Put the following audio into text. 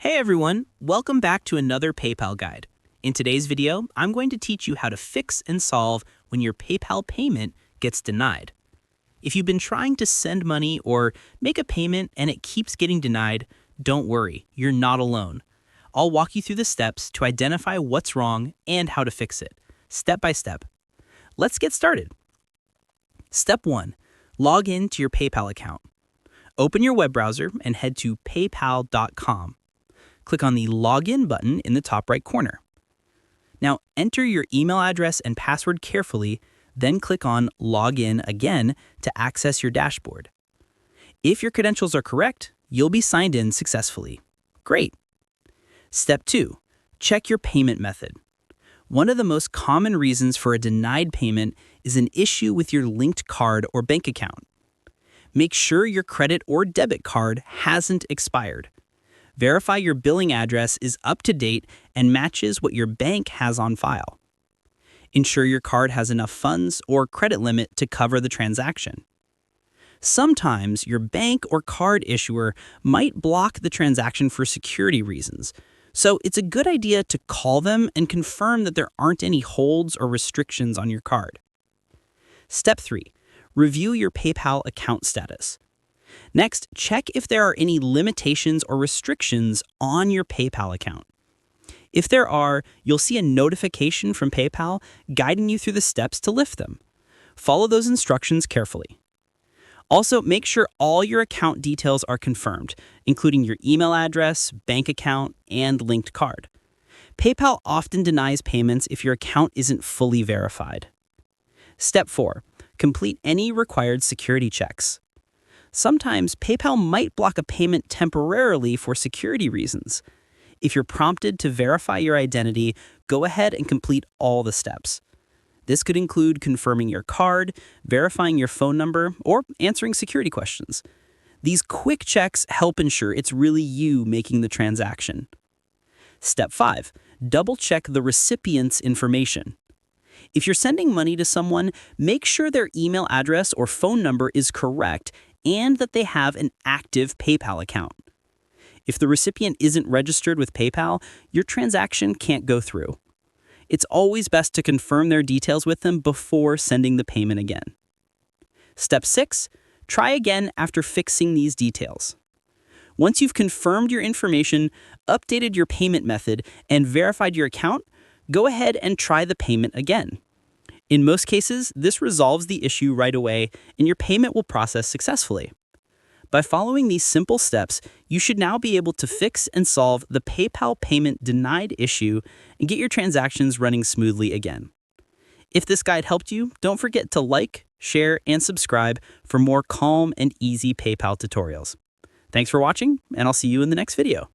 Hey everyone, welcome back to another PayPal guide. In today's video, I'm going to teach you how to fix and solve when your PayPal payment gets denied. If you've been trying to send money or make a payment and it keeps getting denied, don't worry, you're not alone. I'll walk you through the steps to identify what's wrong and how to fix it, step by step. Let's get started. Step 1. Log in to your PayPal account. Open your web browser and head to paypal.com. Click on the Login button in the top right corner. Now enter your email address and password carefully, then click on Login again to access your dashboard. If your credentials are correct, you'll be signed in successfully. Great! Step 2. Check your payment method. One of the most common reasons for a denied payment is an issue with your linked card or bank account. Make sure your credit or debit card hasn't expired. Verify your billing address is up to date and matches what your bank has on file. Ensure your card has enough funds or credit limit to cover the transaction. Sometimes your bank or card issuer might block the transaction for security reasons, so it's a good idea to call them and confirm that there aren't any holds or restrictions on your card. Step 3. Review your PayPal account status. Next, check if there are any limitations or restrictions on your PayPal account. If there are, you'll see a notification from PayPal guiding you through the steps to lift them. Follow those instructions carefully. Also, make sure all your account details are confirmed, including your email address, bank account, and linked card. PayPal often denies payments if your account isn't fully verified. Step 4. Complete any required security checks. Sometimes PayPal might block a payment temporarily for security reasons. If you're prompted to verify your identity, go ahead and complete all the steps. This could include confirming your card, verifying your phone number, or answering security questions. These quick checks help ensure it's really you making the transaction. Step 5. Double-check the recipient's information. If you're sending money to someone, make sure their email address or phone number is correct and that they have an active PayPal account. If the recipient isn't registered with PayPal, your transaction can't go through. It's always best to confirm their details with them before sending the payment again. Step 6. Try again after fixing these details. Once you've confirmed your information, updated your payment method, and verified your account, go ahead and try the payment again. In most cases, this resolves the issue right away and your payment will process successfully. By following these simple steps, you should now be able to fix and solve the PayPal payment denied issue and get your transactions running smoothly again. If this guide helped you, don't forget to like, share, and subscribe for more calm and easy PayPal tutorials. Thanks for watching, and I'll see you in the next video.